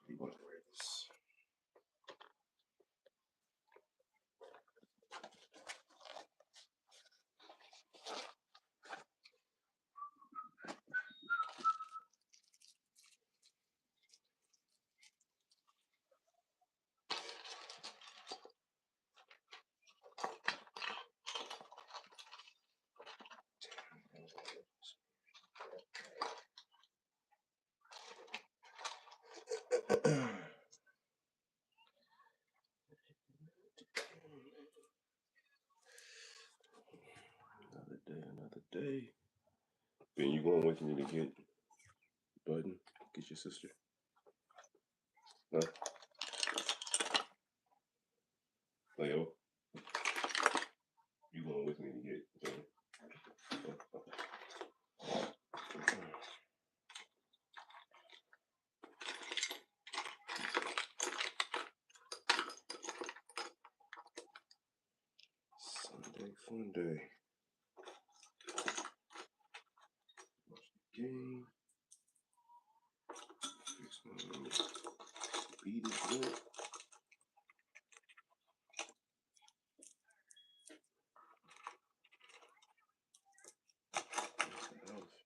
You want to wear this? Another day. Ben, you going with me to get Button? Get your sister? Huh? Leo? You going with me to get Button? Sunday fun day. Watch the game. Fix my beat it good.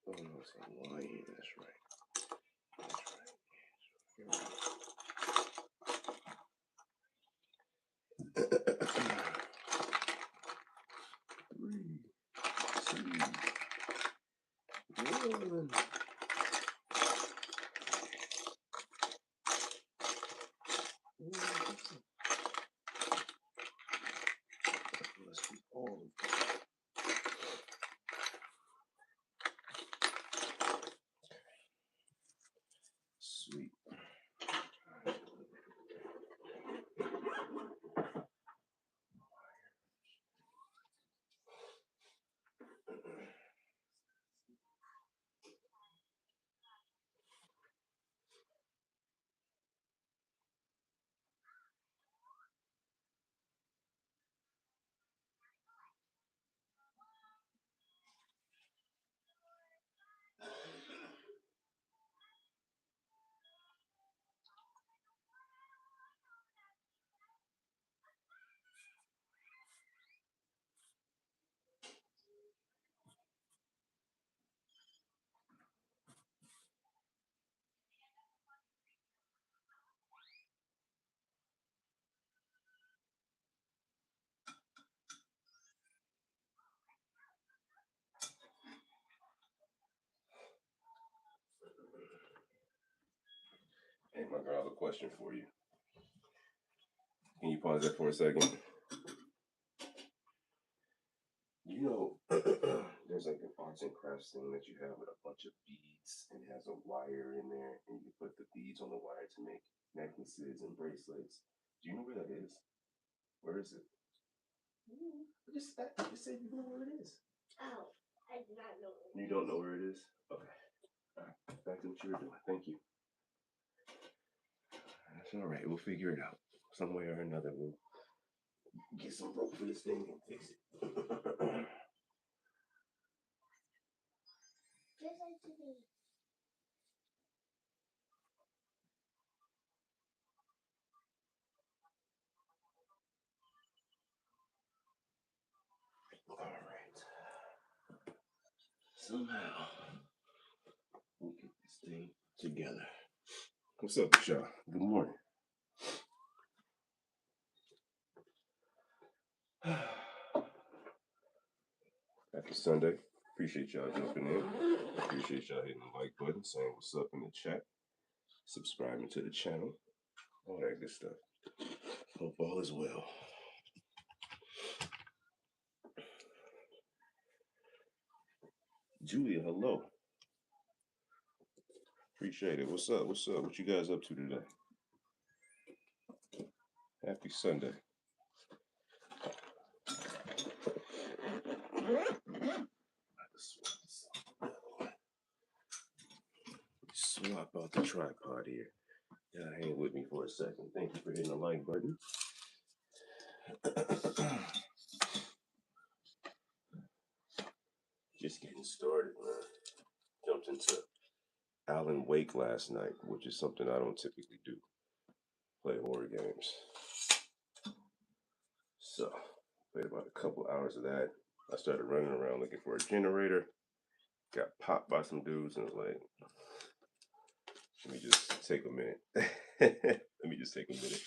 Oh no, it's a lion. That's right. That's right. 3, 2, 1. Must be all of them. Sweet. Hey, my girl, I have a question for you. Can you pause that for a second? You know, there's like an arts and crafts thing that you have with a bunch of beads and it has a wire in there, and you put the beads on the wire to make necklaces and bracelets. Do you know where that is? Where is it? I just said you know where it is. Oh, I do not know. You don't know where it is? Okay. All right. Back to what you were doing. Thank you. That's all right. We'll figure it out. Some way or another, we'll get some rope for this thing and fix it. Just like today. All right. Somehow we'll get this thing together. What's up, Shaw? Good morning. Happy Sunday. Appreciate y'all jumping in. Appreciate y'all hitting the like button, saying what's up in the chat, subscribing to the channel, all that good stuff. Hope all is well. Julia, hello. Appreciate it. What's up? What's up? What you guys up to today? Happy Sunday. swap out the tripod here. Hang with me for a second. Thank you for hitting the like button. Just getting started, man. Jumped into Alan Wake last night, which is something I don't typically do. Play horror games. So, played about a couple hours of that. I started running around looking for a generator. Got popped by some dudes and was like, let me just take a minute. Let me just take a minute.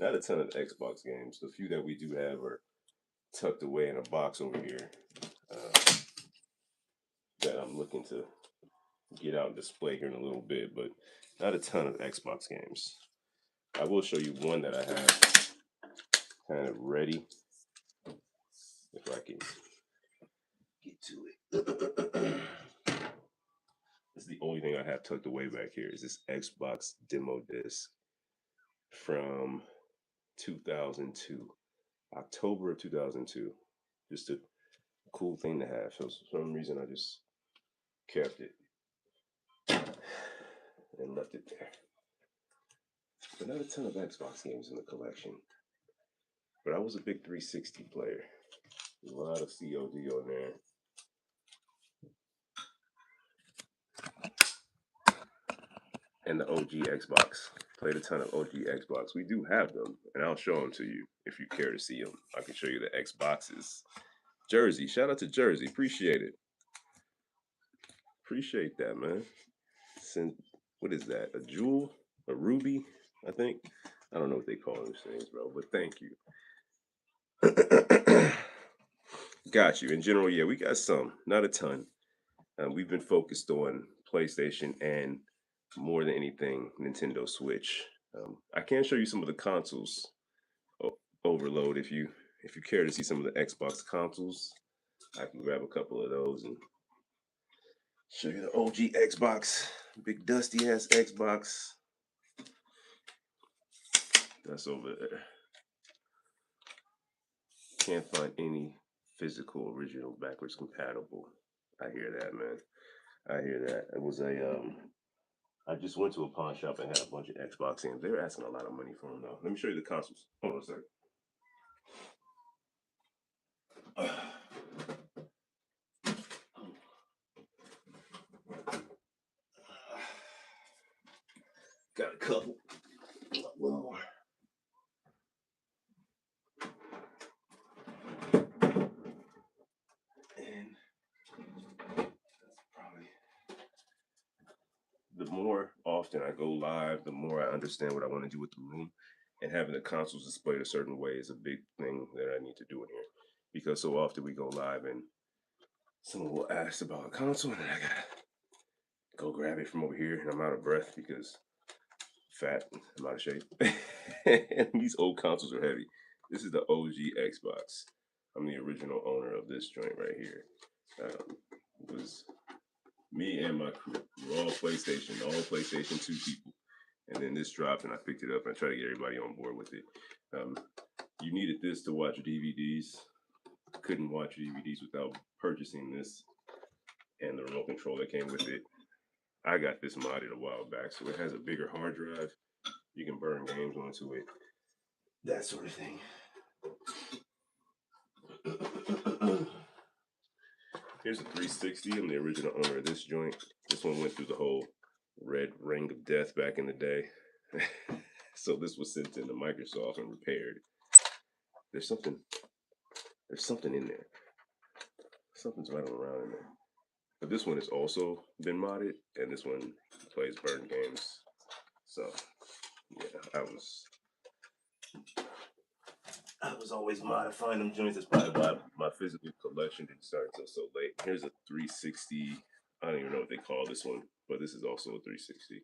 Not a ton of Xbox games. The few that we do have are tucked away in a box over here that I'm looking to get out and display here in a little bit, but not a ton of Xbox games. I will show you one that I have kind of ready if I can get to it. This is the only thing I have tucked away back here is this Xbox demo disc from 2002, October of 2002. Just a cool thing to have. So for some reason I just kept it and left it there. But not a ton of Xbox games in the collection. But I was a big 360 player. A lot of COD on there. And the OG Xbox. Played a ton of OG Xbox. We do have them, and I'll show them to you if you care to see them. I can show you the Xboxes. Jersey, shout out to Jersey. Appreciate it. Appreciate that, man. What is that? A jewel? A ruby? I think. I don't know what they call those things, bro, but thank you. Got you. In general, yeah, we got some, not a ton. We've been focused on PlayStation and more than anything, Nintendo Switch. I can show you some of the consoles overload if you care to see some of the Xbox consoles. I can grab a couple of those and show you the OG Xbox, big dusty ass Xbox. That's over there. Can't find any physical original backwards compatible. I hear that, man. I hear that. It was I just went to a pawn shop and had a bunch of Xbox games. They were asking a lot of money for them though. Let me show you the consoles. Hold on a second. Got a couple. One more. And that's probably the more often I go live, the more I understand what I want to do with the room. And having the consoles displayed a certain way is a big thing that I need to do in here. Because so often we go live and someone will ask about a console and I gotta go grab it from over here and I'm out of breath because fat, I'm out of shape. And these old consoles are heavy. This is the OG Xbox. I'm the original owner of this joint right here. It was me and my crew. We're all PlayStation 2 people. And then this dropped and I picked it up and I tried to get everybody on board with it. You needed this to watch DVDs. Couldn't watch DVDs without purchasing this and the remote control that came with it. I got this modded a while back, so it has a bigger hard drive. You can burn games onto it, that sort of thing. Here's a 360. I'm the original owner of this joint. This one went through the whole red ring of death back in the day. So this was sent into Microsoft and repaired. There's something in there. Something's rattling around in there. But this one has also been modded, and this one plays burn games. So yeah, I was always modifying them joints. That's probably why my physical collection didn't start until so late. Here's a 360. I don't even know what they call this one, but this is also a 360.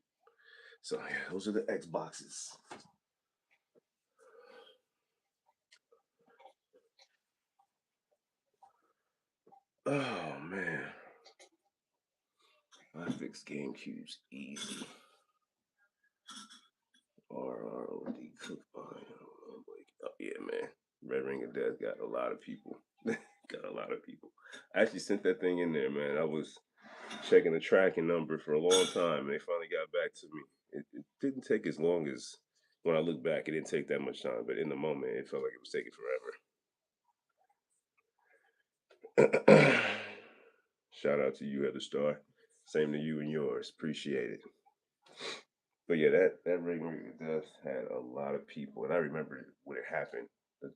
So yeah, those are the Xboxes. Oh man, I fixed GameCubes easy. RROD cook. Oh yeah, man. Red Ring of Death got a lot of people. Got a lot of people. I actually sent that thing in there, man. I was checking the tracking number for a long time, and they finally got back to me. It didn't take as long as when I look back. It didn't take that much time, but in the moment, it felt like it was taking forever. Shout out to you, Heather Star. Same to you and yours. Appreciate it. But yeah, that ring of death had a lot of people, and I remember when it happened. The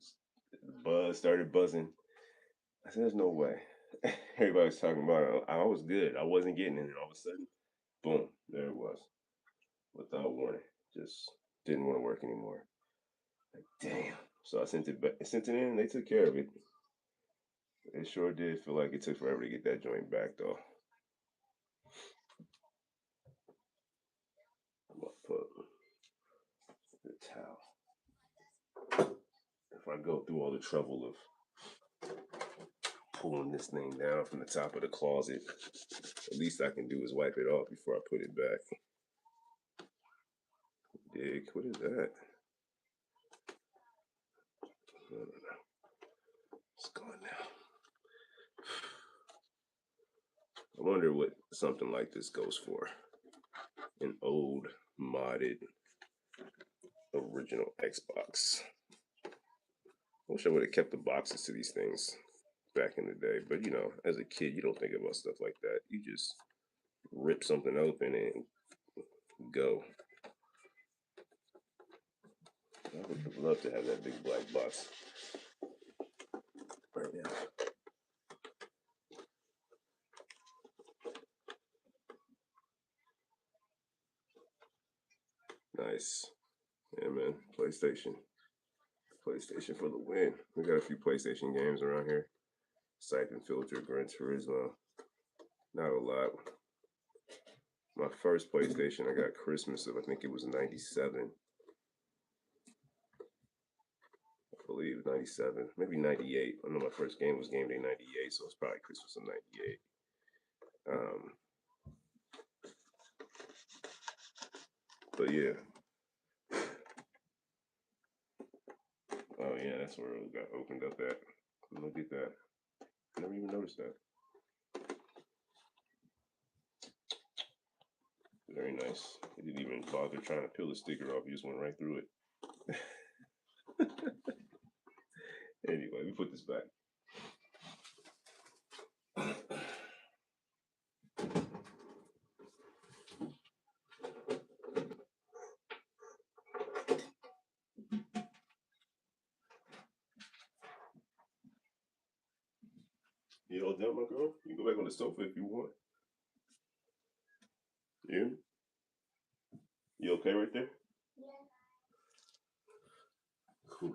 buzz started buzzing. I said, "There's no way." Everybody was talking about it. I was good. I wasn't getting it, and all of a sudden, boom, there it was, without warning. Just didn't want to work anymore. Like, damn. So I sent it back. Sent it in, and they took care of it. It sure did feel like it took forever to get that joint back, though. I'm gonna put the towel. If I go through all the trouble of pulling this thing down from the top of the closet, the least I can do is wipe it off before I put it back. Dig, what is that? No, no, no. It's gone now. I wonder what something like this goes for. An old, modded, original Xbox. I wish I would have kept the boxes to these things back in the day. But you know, as a kid, you don't think about stuff like that. You just rip something open and go. I would love to have that big black box right now. Nice. Yeah, man. PlayStation. PlayStation for the win. We got a few PlayStation games around here. Siphon Filter, Gran Turismo. Not a lot. My first PlayStation I got Christmas of, I think it was 97. I believe 97. Maybe 98. I know my first game was game day 98, so it's probably Christmas of 98. But yeah. Oh yeah, that's where it got opened up at. Look at that. Never even noticed that. Very nice. He didn't even bother trying to peel the sticker off. He just went right through it. Anyway, we put this back. You all done, my girl? You can go back on the sofa if you want. Yeah? You okay right there? Cool.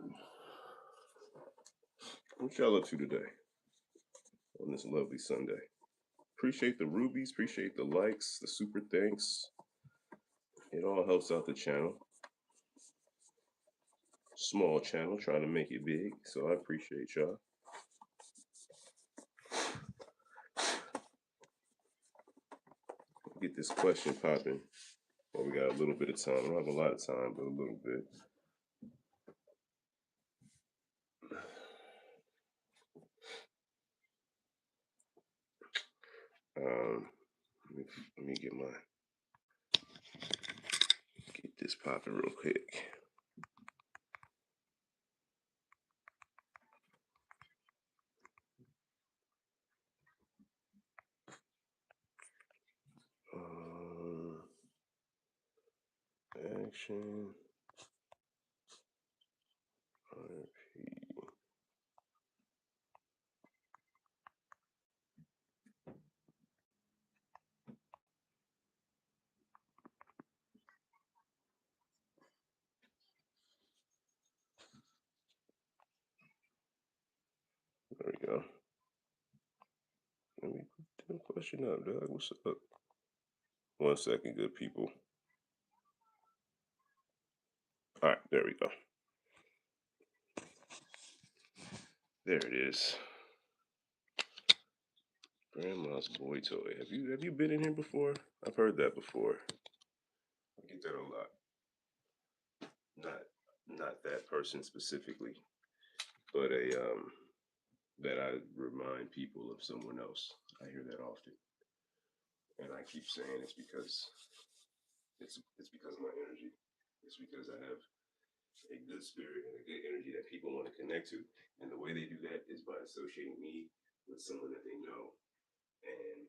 What y'all up to today on this lovely Sunday? Appreciate the rubies, appreciate the likes, the super thanks. It all helps out the channel. Small channel, trying to make it big, so I appreciate y'all. Get this question popping. Well, we got a little bit of time. We don't have a lot of time, but a little bit. Let me get this popping real quick. Action. RP. There we go. Let me put the question up, dog. What's up? 1 second, good people. All right, there we go. There it is. Grandma's boy toy. Have you been in here before? I've heard that before. I get that a lot. Not that person specifically, but that I remind people of someone else. I hear that often. And I keep saying it's because it's because of my energy. It's because I have a good spirit and a good energy that people want to connect to. And the way they do that is by associating me with someone that they know, and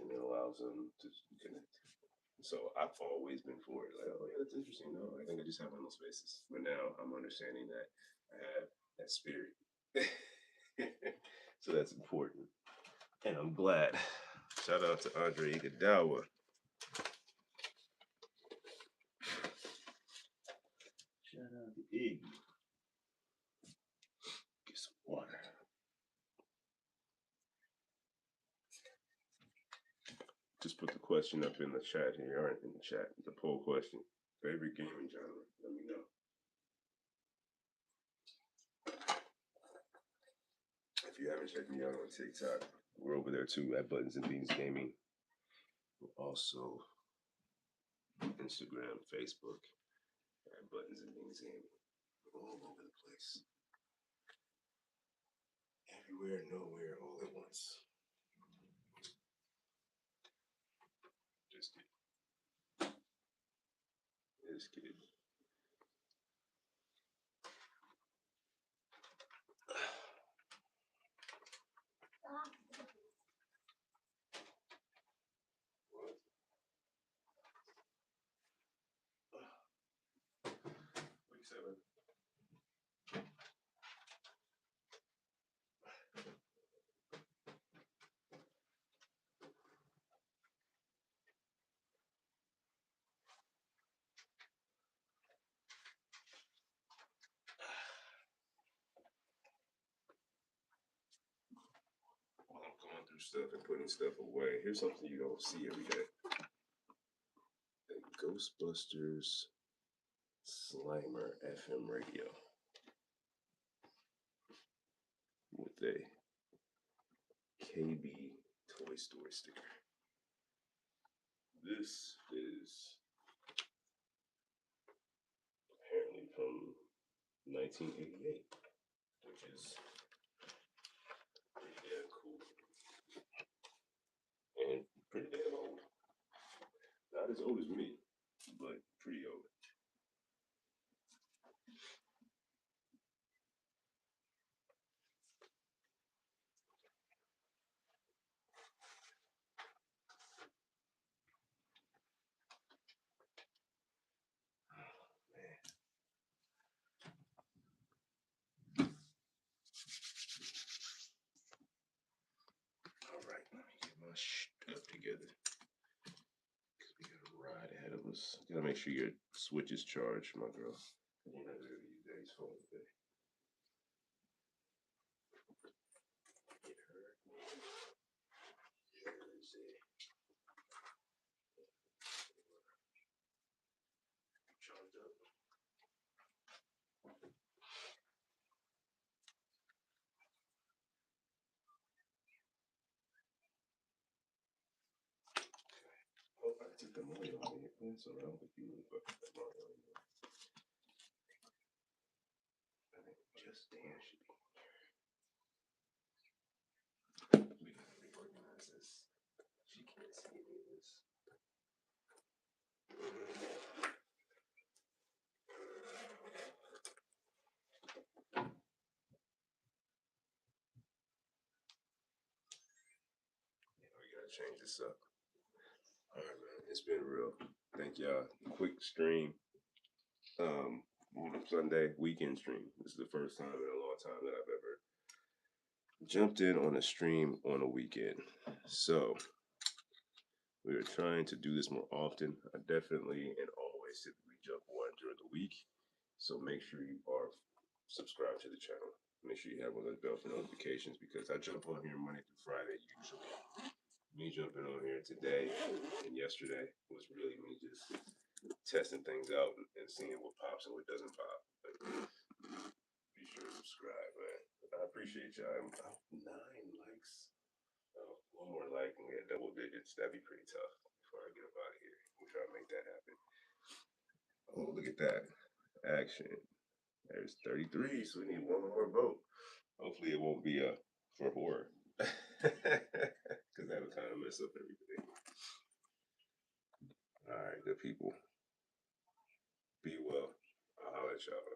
it allows them to connect. So I've always been for it. Like, oh yeah, that's interesting. No, I think I just have one of those spaces. But now I'm understanding that I have that spirit. So that's important. And I'm glad. Shout out to Andre Iguodala. Shout out to Iggy. Get some water. Just put the question up in the chat here, or in the chat, the poll question. Favorite gaming genre? Let me know. If you haven't checked me out on TikTok, we're over there too at Buttons and Beans Gaming. We're also Instagram, Facebook, at Buttons and Beans Gaming. We're all over the place. Everywhere, nowhere, all at once. Just kidding. Just kidding. Week 7. While I'm going through stuff and putting stuff away, here's something you don't see every day. The Ghostbusters Slimer FM radio with a KB Toy Story sticker. This is apparently from 1988, which is pretty damn cool and pretty damn old. Not as old as me, but pretty old. Alright, let me get my stuff together. Because we got a ride ahead of us. You gotta make sure your switch is charged, my girl. You're not gonna use daddy's phone today. Get her. Charged up. Oh, I took the Mario out of here. That's alright. I don't think you really fucking the Mario anymore. I think Just Dan should be. We gotta reorganize this. She can't see any of this. Yeah, we gotta change this up. Alright, man. It's been real. Thank y'all. Quick stream. On a Sunday weekend stream. This is the first time in a long time that I've ever jumped in on a stream on a weekend. So we are trying to do this more often. I definitely and always typically jump on during the week. So make sure you are subscribed to the channel. Make sure you have one of those bell for notifications because I jump on here Monday through Friday usually. Me jumping on here today and yesterday was really me just testing things out and seeing what pops and what doesn't pop. But be sure to subscribe, man. I appreciate y'all. 9 likes. One more like and we had double digits. That'd be pretty tough before I get up out of here. We'll try to make that happen. Oh, look at that. Action. There's 33, so we need one more vote. Hopefully it won't be for horror. Because that'll kind of mess up everything. good people. Be well. I'll holler at y'all.